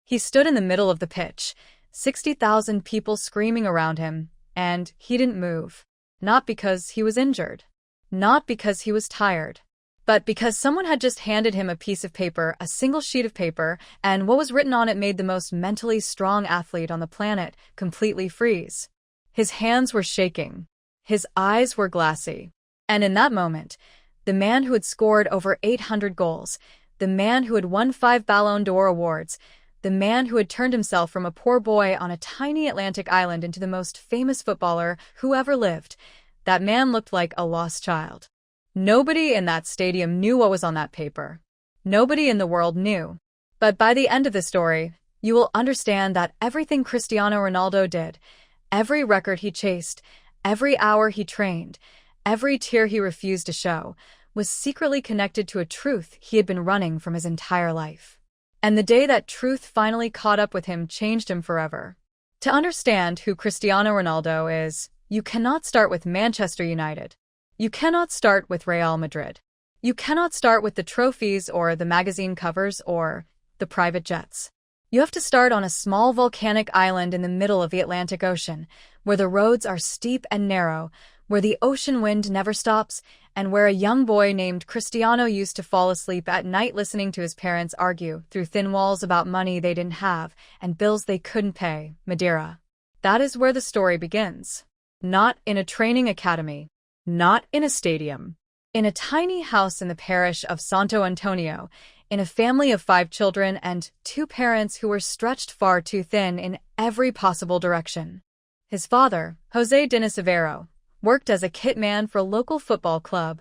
He stood in the middle of the pitch, 60,000 people screaming around him, and he didn't move. Not because he was injured. Not because he was tired. But because someone had just handed him a piece of paper, a single sheet of paper, and what was written on it made the most mentally strong athlete on the planet completely freeze. His hands were shaking. His eyes were glassy. And in that moment, the man who had scored over 800 goals, the man who had won 5 Ballon d'Or awards, the man who had turned himself from a poor boy on a tiny Atlantic island into the most famous footballer who ever lived, that man looked like a lost child. Nobody in that stadium knew what was on that paper. Nobody in the world knew. But by the end of the story, you will understand that everything Cristiano Ronaldo did, every record he chased, every hour he trained, every tear he refused to show, was secretly connected to a truth he had been running from his entire life. And the day that truth finally caught up with him changed him forever. To understand who Cristiano Ronaldo is, you cannot start with Manchester United. You cannot start with Real Madrid. You cannot start with the trophies or the magazine covers or the private jets. You have to start on a small volcanic island in the middle of the Atlantic Ocean, where the roads are steep and narrow, where the ocean wind never stops, and where a young boy named Cristiano used to fall asleep at night listening to his parents argue through thin walls about money they didn't have and bills they couldn't pay, Madeira. That is where the story begins. Not in a training academy. Not in a stadium. In a tiny house in the parish of Santo Antonio, in a family of 5 children and 2 parents who were stretched far too thin in every possible direction. His father, José Diniz Aveiro, worked as a kit man for a local football club,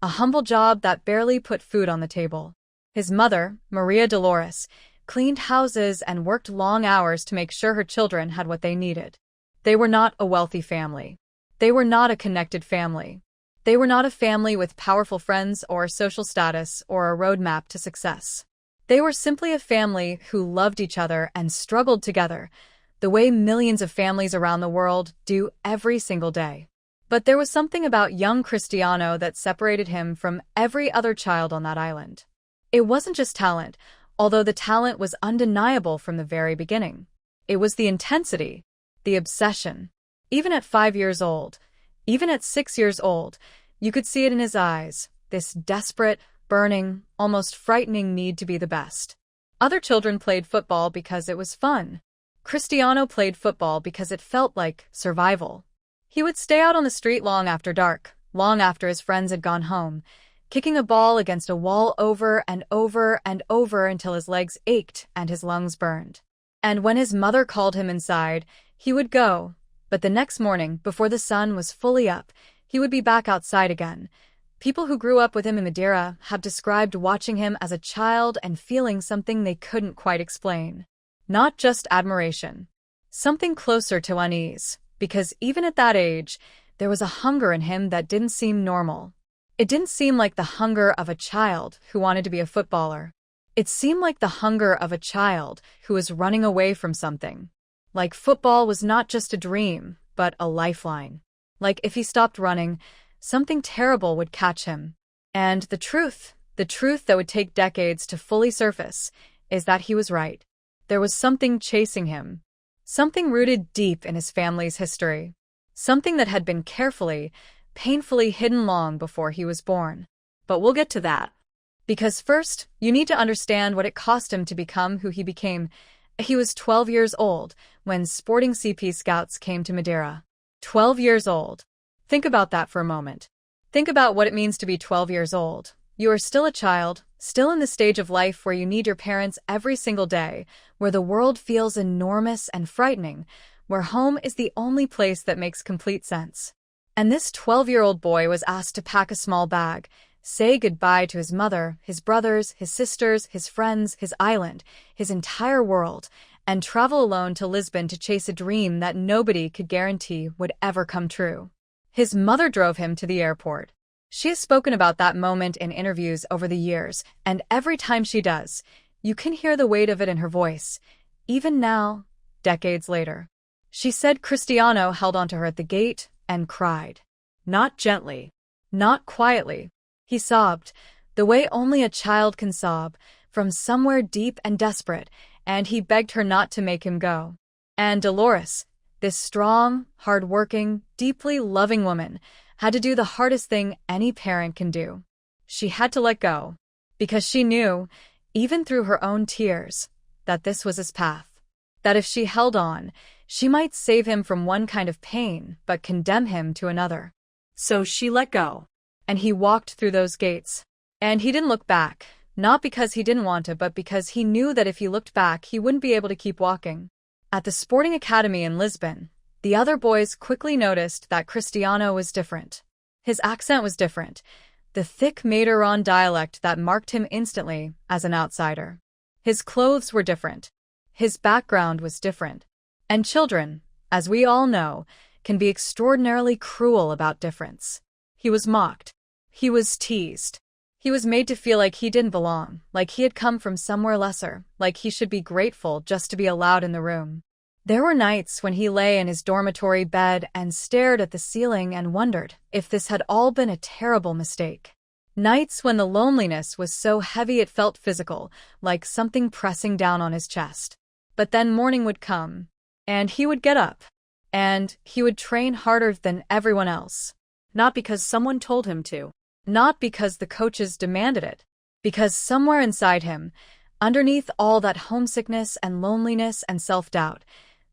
a humble job that barely put food on the table. His mother, Maria Dolores, cleaned houses and worked long hours to make sure her children had what they needed. They were not a wealthy family. They were not a connected family. They were not a family with powerful friends or social status or a roadmap to success. They were simply a family who loved each other and struggled together, the way millions of families around the world do every single day. But there was something about young Cristiano that separated him from every other child on that island. It wasn't just talent, although the talent was undeniable from the very beginning. It was the intensity, the obsession. Even at 5 years old, even at 6 years old, you could see it in his eyes, this desperate, burning, almost frightening need to be the best. Other children played football because it was fun. Cristiano played football because it felt like survival. He would stay out on the street long after dark, long after his friends had gone home, kicking a ball against a wall over and over and over until his legs ached and his lungs burned. And when his mother called him inside, he would go. But the next morning, before the sun was fully up, he would be back outside again. People who grew up with him in Madeira have described watching him as a child and feeling something they couldn't quite explain. Not just admiration. Something closer to unease, because even at that age, there was a hunger in him that didn't seem normal. It didn't seem like the hunger of a child who wanted to be a footballer. It seemed like the hunger of a child who was running away from something. Like football was not just a dream, but a lifeline. Like if he stopped running, something terrible would catch him. And the truth that would take decades to fully surface, is that he was right. There was something chasing him. Something rooted deep in his family's history. Something that had been carefully, painfully hidden long before he was born. But we'll get to that. Because first, you need to understand what it cost him to become who he became. He was 12 years old when Sporting CP scouts came to Madeira. 12 years old. Think about that for a moment. Think about what it means to be 12 years old. You are still a child, still in the stage of life where you need your parents every single day, where the world feels enormous and frightening, where home is the only place that makes complete sense. And this 12-year-old boy was asked to pack a small bag, say goodbye to his mother, his brothers, his sisters, his friends, his island, his entire world, and travel alone to Lisbon to chase a dream that nobody could guarantee would ever come true. His mother drove him to the airport. She has spoken about that moment in interviews over the years, and every time she does, you can hear the weight of it in her voice, even now, decades later. She said Cristiano held onto her at the gate and cried. Not gently, not quietly. He sobbed, the way only a child can sob, from somewhere deep and desperate, and he begged her not to make him go. And Dolores, this strong, hard-working, deeply loving woman, had to do the hardest thing any parent can do. She had to let go, because she knew, even through her own tears, that this was his path. That if she held on, she might save him from one kind of pain but condemn him to another. So she let go, and he walked through those gates. And he didn't look back, not because he didn't want to, but because he knew that if he looked back, he wouldn't be able to keep walking. At the sporting academy in Lisbon, the other boys quickly noticed that Cristiano was different. His accent was different, the thick Madeiran dialect that marked him instantly as an outsider. His clothes were different. His background was different. And children, as we all know, can be extraordinarily cruel about difference. He was mocked. He was teased. He was made to feel like he didn't belong, like he had come from somewhere lesser, like he should be grateful just to be allowed in the room. There were nights when he lay in his dormitory bed and stared at the ceiling and wondered if this had all been a terrible mistake. Nights when the loneliness was so heavy it felt physical, like something pressing down on his chest. But then morning would come, and he would get up, and he would train harder than everyone else. Not because someone told him to, not because the coaches demanded it, because somewhere inside him, underneath all that homesickness and loneliness and self-doubt,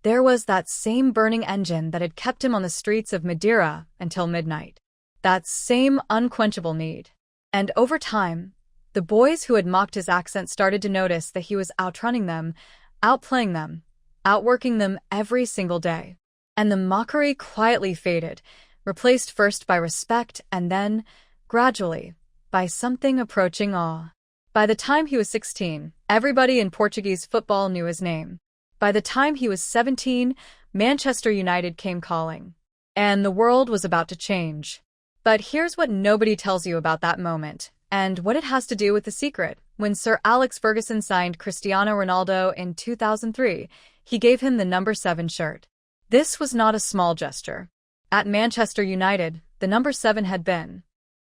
there was that same burning engine that had kept him on the streets of Madeira until midnight. That same unquenchable need. And over time, the boys who had mocked his accent started to notice that he was outrunning them, outplaying them, outworking them every single day. And the mockery quietly faded, replaced first by respect and then, gradually, by something approaching awe. By the time he was 16, everybody in Portuguese football knew his name. By the time he was 17, Manchester United came calling. And the world was about to change. But here's what nobody tells you about that moment, and what it has to do with The Secret. When Sir Alex Ferguson signed Cristiano Ronaldo in 2003, he gave him the number 7 shirt. This was not a small gesture. At Manchester United, the number 7 had been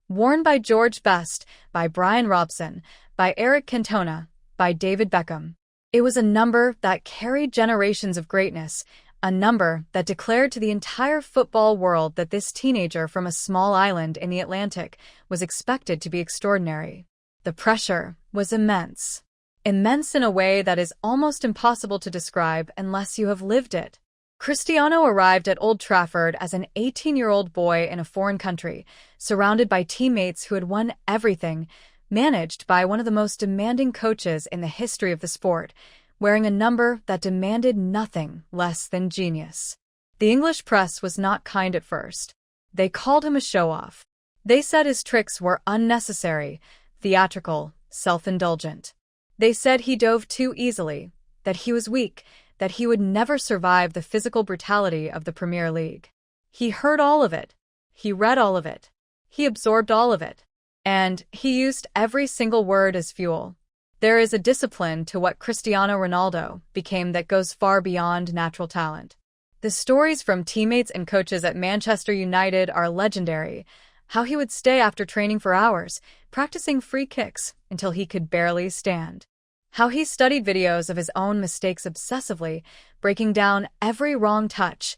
worn by George Best, by Brian Robson, by Eric Cantona, by David Beckham. It was a number that carried generations of greatness, a number that declared to the entire football world that this teenager from a small island in the Atlantic was expected to be extraordinary. The pressure was immense. Immense in a way that is almost impossible to describe unless you have lived it. Cristiano arrived at Old Trafford as an 18-year-old boy in a foreign country, surrounded by teammates who had won everything, managed by one of the most demanding coaches in the history of the sport, wearing a number that demanded nothing less than genius. The English press was not kind at first. They called him a show-off. They said his tricks were unnecessary, theatrical, self-indulgent. They said he dove too easily, that he was weak, that he would never survive the physical brutality of the Premier League. He heard all of it. He read all of it. He absorbed all of it. And he used every single word as fuel. There is a discipline to what Cristiano Ronaldo became that goes far beyond natural talent. The stories from teammates and coaches at Manchester United are legendary. How he would stay after training for hours, practicing free kicks until he could barely stand. How he studied videos of his own mistakes obsessively, breaking down every wrong touch,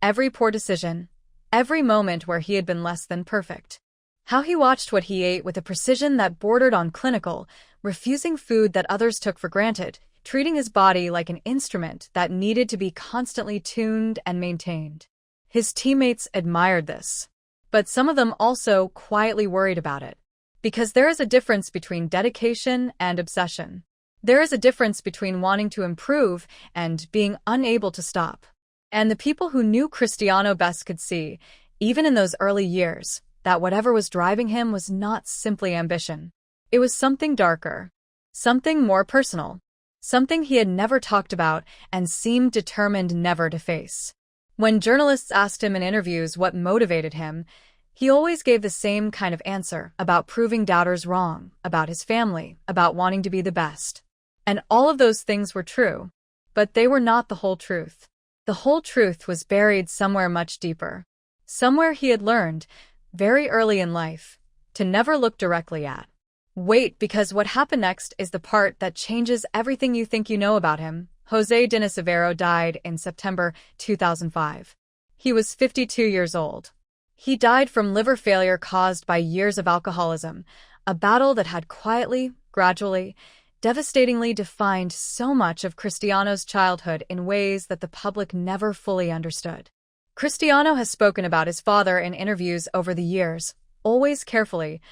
every poor decision, every moment where he had been less than perfect. How he watched what he ate with a precision that bordered on clinical, refusing food that others took for granted, treating his body like an instrument that needed to be constantly tuned and maintained. His teammates admired this. But some of them also quietly worried about it. Because there is a difference between dedication and obsession. There is a difference between wanting to improve and being unable to stop. And the people who knew Cristiano best could see, even in those early years, that whatever was driving him was not simply ambition. It was something darker, something more personal, something he had never talked about and seemed determined never to face. When journalists asked him in interviews what motivated him, he always gave the same kind of answer about proving doubters wrong, about his family, about wanting to be the best. And all of those things were true, but they were not the whole truth. The whole truth was buried somewhere much deeper. Somewhere he had learned, very early in life, to never look directly at. Wait, because what happened next is the part that changes everything you think you know about him. José Dinizavero died in September 2005. He was 52 years old. He died from liver failure caused by years of alcoholism, a battle that had quietly, gradually, devastatingly defined so much of Cristiano's childhood in ways that the public never fully understood. Cristiano has spoken about his father in interviews over the years, always carefully,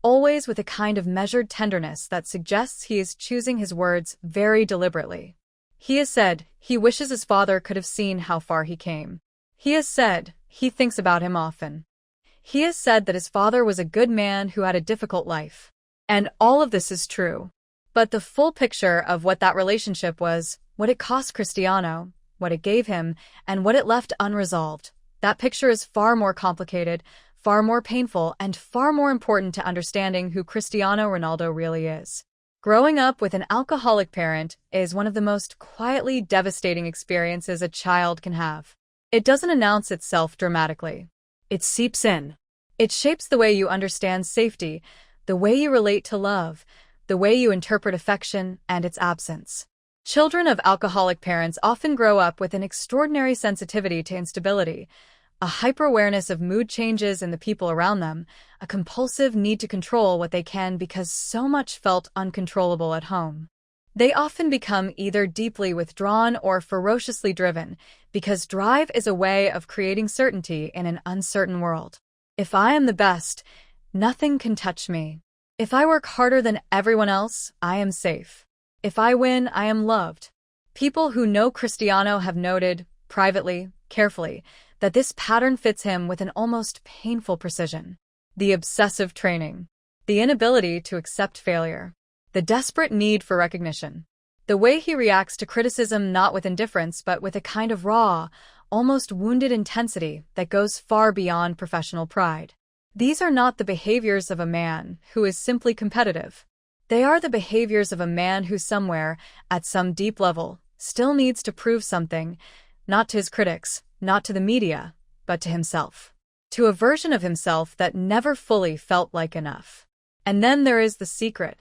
always with a kind of measured tenderness that suggests he is choosing his words very deliberately. He has said he wishes his father could have seen how far he came. He has said he thinks about him often. He has said that his father was a good man who had a difficult life. And all of this is true. But the full picture of what that relationship was, what it cost Cristiano, what it gave him, and what it left unresolved, that picture is far more complicated, far more painful, and far more important to understanding who Cristiano Ronaldo really is. Growing up with an alcoholic parent is one of the most quietly devastating experiences a child can have. It doesn't announce itself dramatically. It seeps in. It shapes the way you understand safety, the way you relate to love, the way you interpret affection and its absence. Children of alcoholic parents often grow up with an extraordinary sensitivity to instability, a hyper-awareness of mood changes in the people around them, a compulsive need to control what they can because so much felt uncontrollable at home. They often become either deeply withdrawn or ferociously driven, because drive is a way of creating certainty in an uncertain world. If I am the best, nothing can touch me. If I work harder than everyone else, I am safe. If I win, I am loved. People who know Cristiano have noted, privately, carefully, that this pattern fits him with an almost painful precision. The obsessive training, the inability to accept failure, the desperate need for recognition, the way he reacts to criticism not with indifference but with a kind of raw, almost wounded intensity that goes far beyond professional pride. These are not the behaviors of a man who is simply competitive. They are the behaviors of a man who somewhere, at some deep level, still needs to prove something, not to his critics, not to the media, but to himself. To a version of himself that never fully felt like enough. And then there is the secret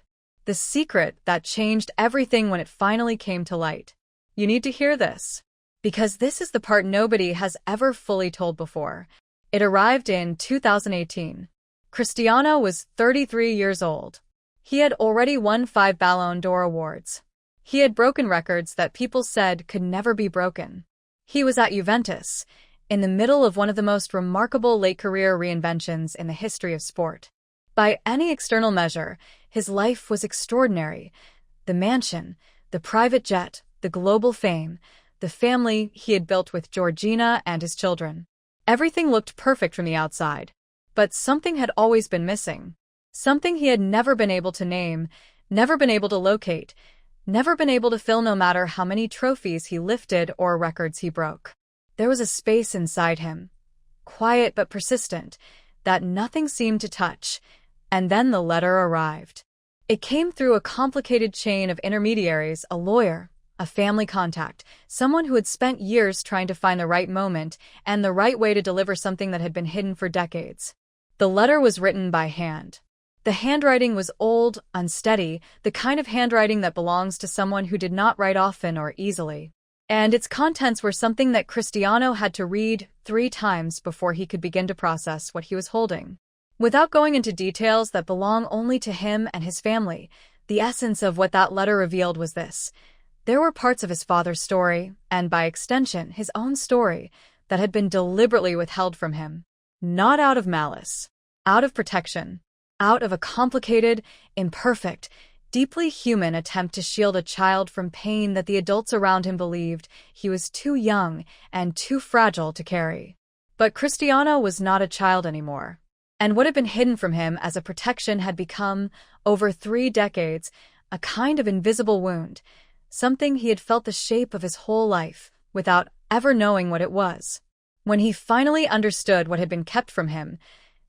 that changed everything when it finally came to light. You need to hear this, because this is the part nobody has ever fully told before. It arrived in 2018. Cristiano was 33 years old. He had already won 5 Ballon d'Or awards. He had broken records that people said could never be broken. He was at Juventus, in the middle of one of the most remarkable late-career reinventions in the history of sport. By any external measure, his life was extraordinary. The mansion, the private jet, the global fame, the family he had built with Georgina and his children. Everything looked perfect from the outside. But something had always been missing. Something he had never been able to name, never been able to locate, never been able to fill no matter how many trophies he lifted or records he broke. There was a space inside him, quiet but persistent, that nothing seemed to touch. And then the letter arrived. It came through a complicated chain of intermediaries, a lawyer, a family contact, someone who had spent years trying to find the right moment and the right way to deliver something that had been hidden for decades. The letter was written by hand. The handwriting was old, unsteady, the kind of handwriting that belongs to someone who did not write often or easily. And its contents were something that Cristiano had to read 3 times before he could begin to process what he was holding. Without going into details that belong only to him and his family, the essence of what that letter revealed was this. There were parts of his father's story, and by extension, his own story, that had been deliberately withheld from him. Not out of malice, out of protection, out of a complicated, imperfect, deeply human attempt to shield a child from pain that the adults around him believed he was too young and too fragile to carry. But Cristiano was not a child anymore. And what had been hidden from him as a protection had become, over 3 decades, a kind of invisible wound, something he had felt the shape of his whole life, without ever knowing what it was. When he finally understood what had been kept from him,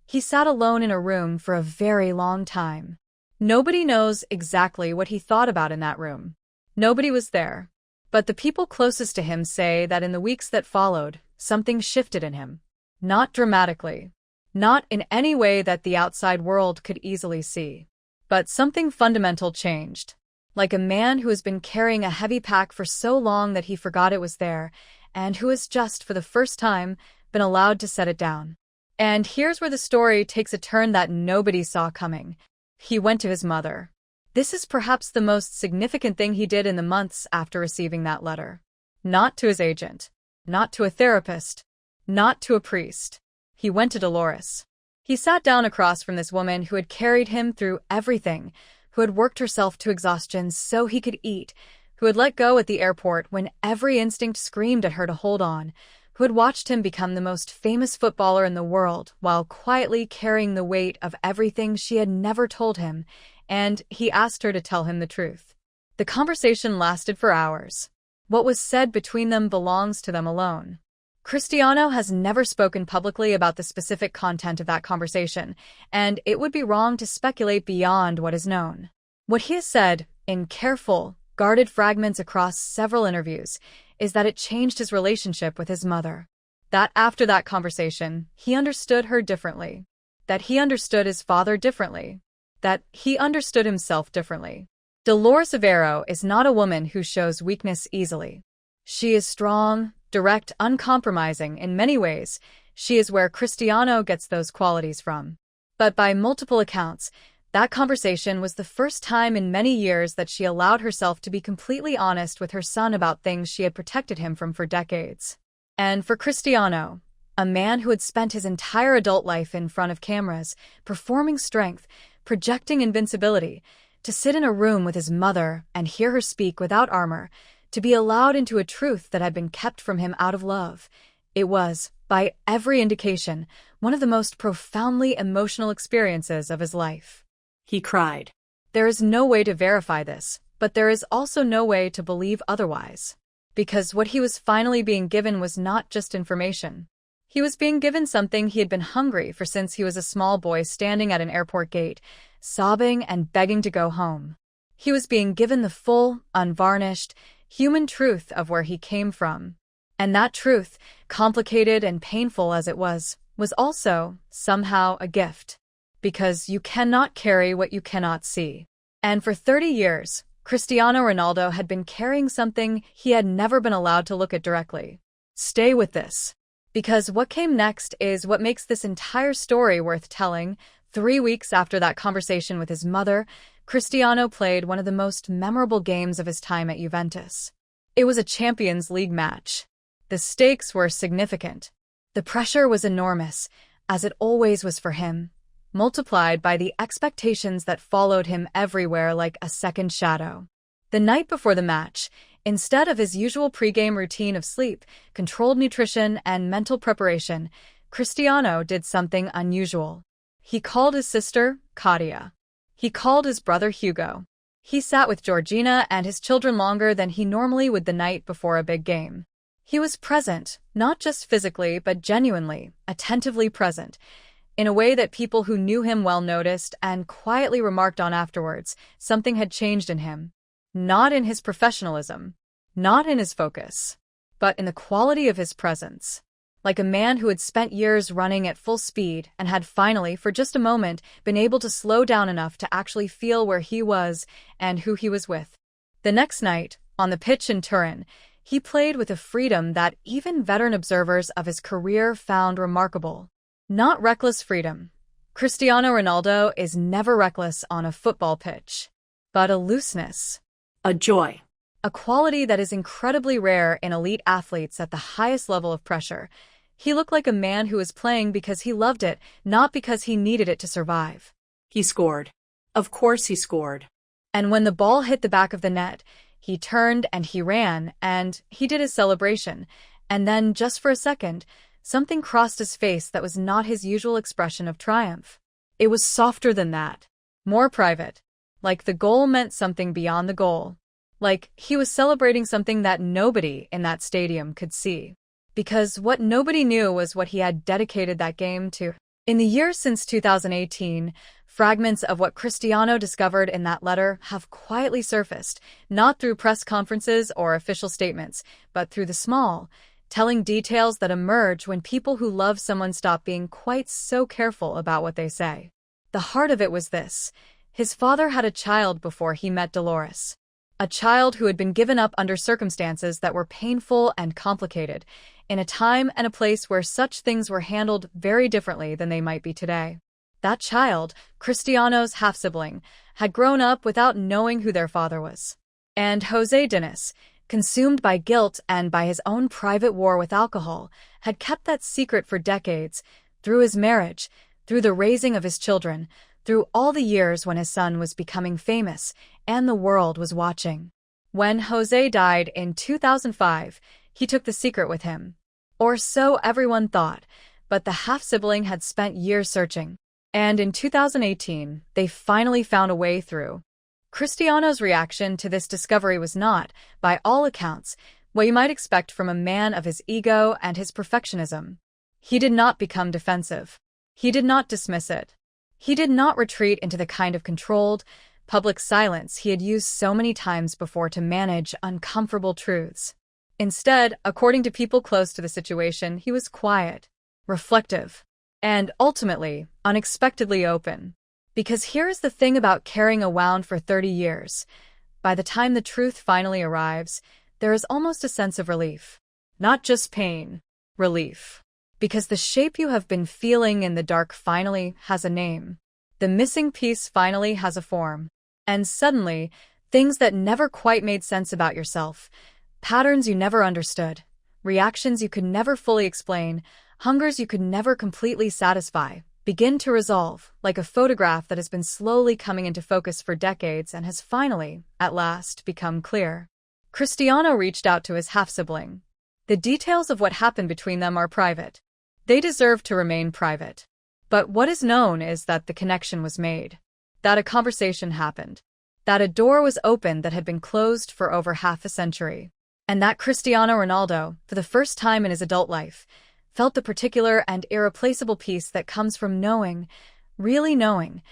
he sat alone in a room for a very long time. Nobody knows exactly what he thought about in that room. Nobody was there. But the people closest to him say that in the weeks that followed, something shifted in him. Not dramatically. Not in any way that the outside world could easily see. But something fundamental changed. Like a man who has been carrying a heavy pack for so long that he forgot it was there, and who has just, for the first time, been allowed to set it down. And here's where the story takes a turn that nobody saw coming. He went to his mother. This is perhaps the most significant thing he did in the months after receiving that letter. Not to his agent, not to a therapist, not to a priest. He went to Dolores. He sat down across from this woman who had carried him through everything, who had worked herself to exhaustion so he could eat, who had let go at the airport when every instinct screamed at her to hold on, who had watched him become the most famous footballer in the world while quietly carrying the weight of everything she had never told him, and he asked her to tell him the truth. The conversation lasted for hours. What was said between them belongs to them alone. Cristiano has never spoken publicly about the specific content of that conversation, and it would be wrong to speculate beyond what is known. What he has said, in careful, guarded fragments across several interviews, is that it changed his relationship with his mother. That after that conversation, he understood her differently. That he understood his father differently. That he understood himself differently. Dolores Aveiro is not a woman who shows weakness easily. She is strong, direct, uncompromising in many ways. She is where Cristiano gets those qualities from. But by multiple accounts, that conversation was the first time in many years that she allowed herself to be completely honest with her son about things she had protected him from for decades. And for Cristiano, a man who had spent his entire adult life in front of cameras, performing strength, projecting invincibility, to sit in a room with his mother and hear her speak without armor, to be allowed into a truth that had been kept from him out of love, it was, by every indication, one of the most profoundly emotional experiences of his life. He cried. There is no way to verify this, but there is also no way to believe otherwise. Because what he was finally being given was not just information. He was being given something he had been hungry for since he was a small boy standing at an airport gate, sobbing and begging to go home. He was being given the full, unvarnished, human truth of where he came from. And that truth, complicated and painful as it was also, somehow, a gift. Because you cannot carry what you cannot see. And for 30 years, Cristiano Ronaldo had been carrying something he had never been allowed to look at directly. Stay with this. Because what came next is what makes this entire story worth telling. 3 weeks after that conversation with his mother, Cristiano played one of the most memorable games of his time at Juventus. It was a Champions League match. The stakes were significant. The pressure was enormous, as it always was for him, multiplied by the expectations that followed him everywhere like a second shadow. The night before the match, instead of his usual pregame routine of sleep, controlled nutrition, and mental preparation, Cristiano did something unusual. He called his sister, Katia. He called his brother, Hugo. He sat with Georgina and his children longer than he normally would the night before a big game. He was present, not just physically but genuinely, attentively present, in a way that people who knew him well noticed and quietly remarked on afterwards. Something had changed in him. Not in his professionalism, not in his focus, but in the quality of his presence. Like a man who had spent years running at full speed and had finally, for just a moment, been able to slow down enough to actually feel where he was and who he was with. The next night, on the pitch in Turin, he played with a freedom that even veteran observers of his career found remarkable. Not reckless freedom. Cristiano Ronaldo is never reckless on a football pitch. But a looseness. A joy. A quality that is incredibly rare in elite athletes at the highest level of pressure. He looked like a man who was playing because he loved it, not because he needed it to survive. He scored. Of course he scored. And when the ball hit the back of the net, he turned and he ran, and he did his celebration. And then, just for a second, something crossed his face that was not his usual expression of triumph. It was softer than that. More private. Like the goal meant something beyond the goal. Like he was celebrating something that nobody in that stadium could see. Because what nobody knew was what he had dedicated that game to. In the years since 2018, fragments of what Cristiano discovered in that letter have quietly surfaced, not through press conferences or official statements, but through the small, telling details that emerge when people who love someone stop being quite so careful about what they say. The heart of it was this: His father had a child before he met Dolores. A child who had been given up under circumstances that were painful and complicated, in a time and a place where such things were handled very differently than they might be today. That child, Cristiano's half-sibling, had grown up without knowing who their father was. And José Dinis, consumed by guilt and by his own private war with alcohol, had kept that secret for decades, through his marriage, through the raising of his children, through all the years when his son was becoming famous and the world was watching. When José died in 2005, he took the secret with him. Or so everyone thought, but the half-sibling had spent years searching. And in 2018, they finally found a way through. Cristiano's reaction to this discovery was not, by all accounts, what you might expect from a man of his ego and his perfectionism. He did not become defensive. He did not dismiss it. He did not retreat into the kind of controlled, public silence he had used so many times before to manage uncomfortable truths. Instead, according to people close to the situation, he was quiet, reflective, and ultimately, unexpectedly open. Because here is the thing about carrying a wound for 30 years. By the time the truth finally arrives, there is almost a sense of relief. Not just pain, relief. Because the shape you have been feeling in the dark finally has a name. The missing piece finally has a form. And suddenly, things that never quite made sense about yourself, patterns you never understood, reactions you could never fully explain, hungers you could never completely satisfy, begin to resolve, like a photograph that has been slowly coming into focus for decades and has finally, at last, become clear. Cristiano reached out to his half-sibling. The details of what happened between them are private. They deserve to remain private. But what is known is that the connection was made, that a conversation happened, that a door was opened that had been closed for over half a century, and that Cristiano Ronaldo, for the first time in his adult life, felt the particular and irreplaceable peace that comes from knowing, really knowing,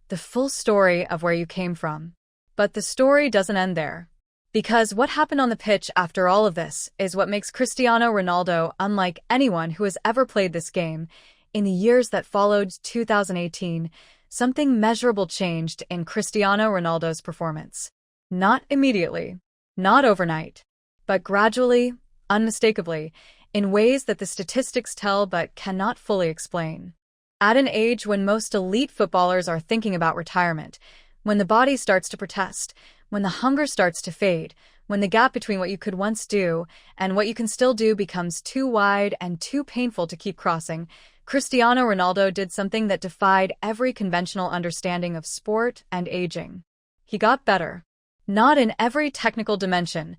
the full story of where you came from. But the story doesn't end there. Because what happened on the pitch after all of this is what makes Cristiano Ronaldo unlike anyone who has ever played this game. In the years that followed 2018, something measurable changed in Cristiano Ronaldo's performance. Not immediately, not overnight, but gradually, unmistakably, in ways that the statistics tell but cannot fully explain. At an age when most elite footballers are thinking about retirement, when the body starts to protest, when the hunger starts to fade, when the gap between what you could once do and what you can still do becomes too wide and too painful to keep crossing, Cristiano Ronaldo did something that defied every conventional understanding of sport and aging. He got better. Not in every technical dimension.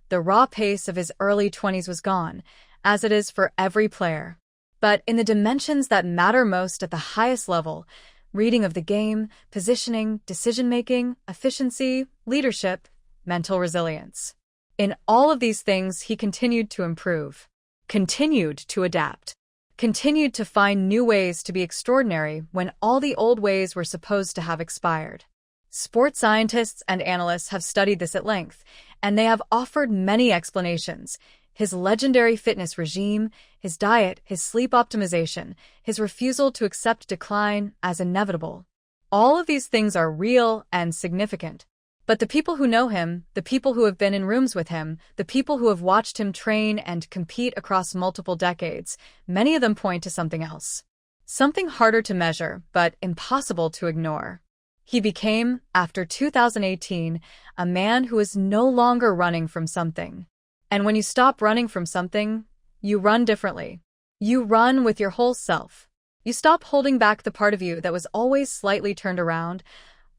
The raw pace of his early 20s was gone, as it is for every player. But in the dimensions that matter most at the highest level, reading of the game, positioning, decision-making, efficiency, leadership, mental resilience. In all of these things, he continued to improve, continued to adapt, continued to find new ways to be extraordinary when all the old ways were supposed to have expired. Sports scientists and analysts have studied this at length, and they have offered many explanations. His legendary fitness regime, his diet, his sleep optimization, his refusal to accept decline as inevitable. All of these things are real and significant. But the people who know him, the people who have been in rooms with him, the people who have watched him train and compete across multiple decades, many of them point to something else. Something harder to measure, but impossible to ignore. He became, after 2018, a man who is no longer running from something. And when you stop running from something, you run differently. You run with your whole self. You stop holding back the part of you that was always slightly turned around,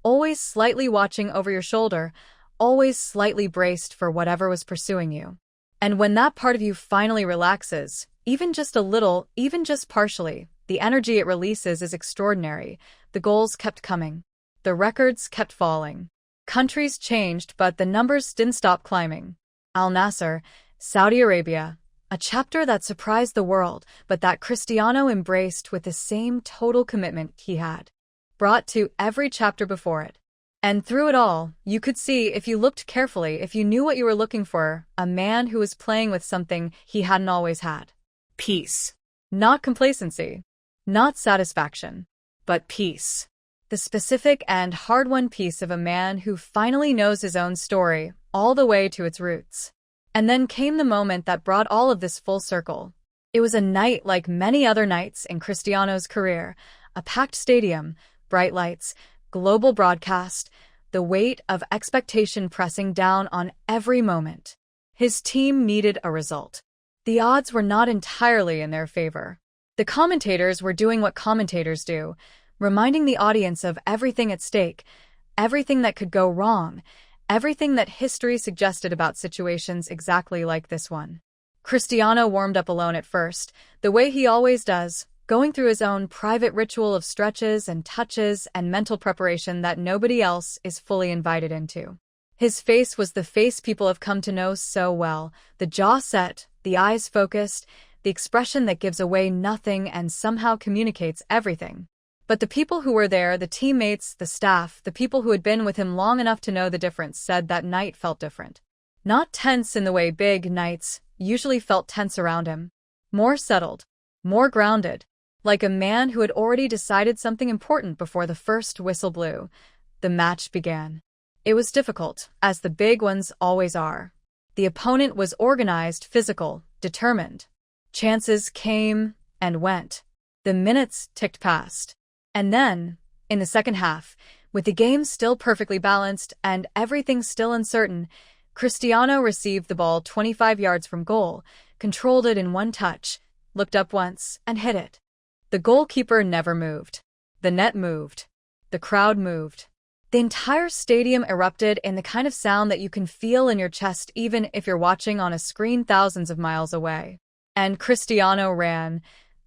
always slightly watching over your shoulder, always slightly braced for whatever was pursuing you. And when that part of you finally relaxes, even just a little, even just partially, the energy it releases is extraordinary. The goals kept coming. The records kept falling. Countries changed, but the numbers didn't stop climbing. Al Nasser, Saudi Arabia, a chapter that surprised the world, but that Cristiano embraced with the same total commitment he had brought to every chapter before it. And through it all, you could see, if you looked carefully, if you knew what you were looking for, a man who was playing with something he hadn't always had. Peace. Not complacency. Not satisfaction. But peace. the specific and hard-won piece of a man who finally knows his own story, all the way to its roots. And then came the moment that brought all of this full circle. It was a night like many other nights in Cristiano's career, a packed stadium, bright lights, global broadcast, the weight of expectation pressing down on every moment. His team needed a result. The odds were not entirely in their favor. The commentators were doing what commentators do, reminding the audience of everything at stake, everything that could go wrong, everything that history suggested about situations exactly like this one. Cristiano warmed up alone at first, the way he always does, going through his own private ritual of stretches and touches and mental preparation that nobody else is fully invited into. His face was the face people have come to know so well, the jaw set, the eyes focused, the expression that gives away nothing and somehow communicates everything. But the people who were there, the teammates, the staff, the people who had been with him long enough to know the difference, said that night felt different. Not tense in the way big nights usually felt tense around him. More settled, more grounded, like a man who had already decided something important before the first whistle blew. The match began. It was difficult, as the big ones always are. The opponent was organized, physical, determined. Chances came and went. The minutes ticked past. And then, in the second half, with the game still perfectly balanced and everything still uncertain, Cristiano received the ball 25 yards from goal, controlled it in one touch, looked up once, and hit it. The goalkeeper never moved. The net moved. The crowd moved. The entire stadium erupted in the kind of sound that you can feel in your chest even if you're watching on a screen thousands of miles away. And Cristiano ran,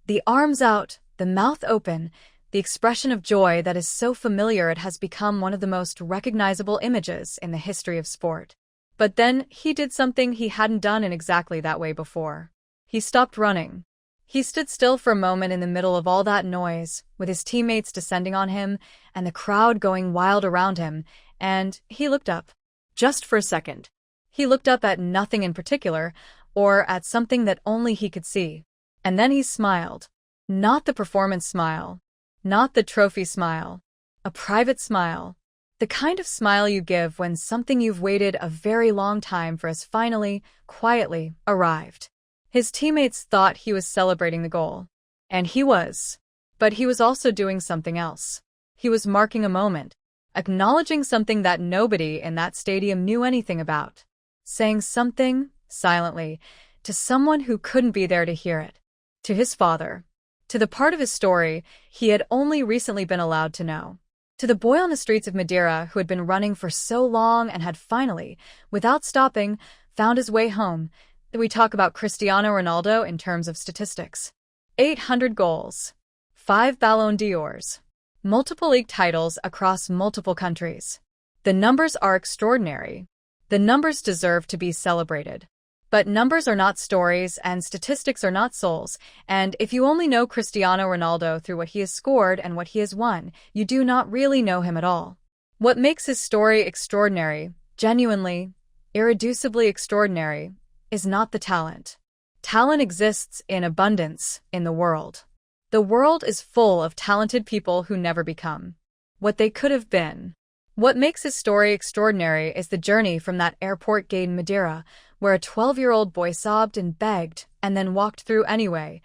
the arms out, the mouth open, the expression of joy that is so familiar it has become one of the most recognizable images in the history of sport. But then he did something he hadn't done in exactly that way before. He stopped running. He stood still for a moment in the middle of all that noise, with his teammates descending on him and the crowd going wild around him, and he looked up. Just for a second. He looked up at nothing in particular, or at something that only he could see. And then he smiled. Not the performance smile. Not the trophy smile. A private smile. The kind of smile you give when something you've waited a very long time for has finally, quietly, arrived. His teammates thought he was celebrating the goal. And he was. But he was also doing something else. He was marking a moment, acknowledging something that nobody in that stadium knew anything about, saying something, silently, to someone who couldn't be there to hear it, to his father, to the part of his story he had only recently been allowed to know, to the boy on the streets of Madeira who had been running for so long and had finally, without stopping, found his way home. We talk about Cristiano Ronaldo in terms of statistics. 800 goals, 5 Ballon d'Ors, multiple league titles across multiple countries. The numbers are extraordinary. The numbers deserve to be celebrated. But numbers are not stories and statistics are not souls, and if you only know Cristiano Ronaldo through what he has scored and what he has won, you do not really know him at all. What makes his story extraordinary, genuinely, irreducibly extraordinary, is not the talent. Talent exists in abundance in the world. The world is full of talented people who never become what they could have been. What makes his story extraordinary is the journey from that airport gate in Madeira, where a 12-year-old boy sobbed and begged and then walked through anyway,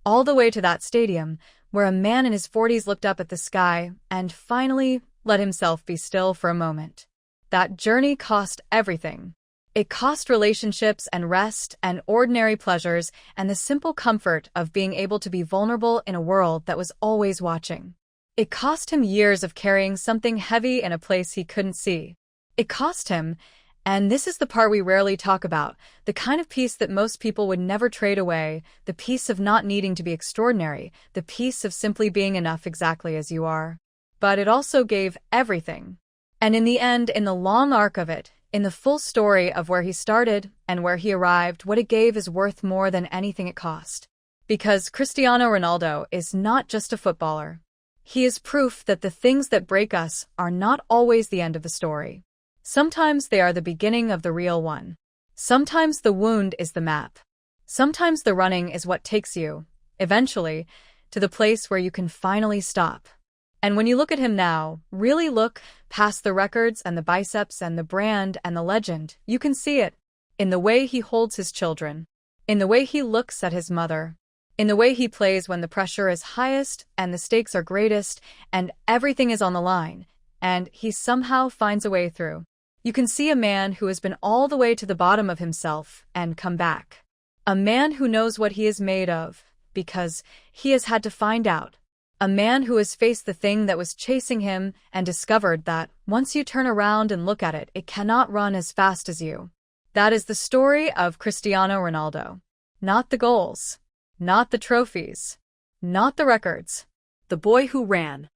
all the way to that stadium, where a man in his 40s looked up at the sky and finally let himself be still for a moment. That journey cost everything. It cost relationships and rest and ordinary pleasures and the simple comfort of being able to be vulnerable in a world that was always watching. It cost him years of carrying something heavy in a place he couldn't see. It cost him, and this is the part we rarely talk about, the kind of peace that most people would never trade away, the peace of not needing to be extraordinary, the peace of simply being enough exactly as you are. But it also gave everything. And in the end, in the long arc of it, in the full story of where he started and where he arrived, what it gave is worth more than anything it cost. Because Cristiano Ronaldo is not just a footballer. He is proof that the things that break us are not always the end of the story. Sometimes they are the beginning of the real one. Sometimes the wound is the map. Sometimes the running is what takes you, eventually, to the place where you can finally stop. And when you look at him now, really look past the records and the biceps and the brand and the legend, you can see it in the way he holds his children, in the way he looks at his mother, in the way he plays when the pressure is highest and the stakes are greatest and everything is on the line, and he somehow finds a way through. You can see a man who has been all the way to the bottom of himself and come back. A man who knows what he is made of, because he has had to find out. A man who has faced the thing that was chasing him and discovered that, once you turn around and look at it, it cannot run as fast as you. That is the story of Cristiano Ronaldo. Not the goals. Not the trophies. Not the records. The boy who ran.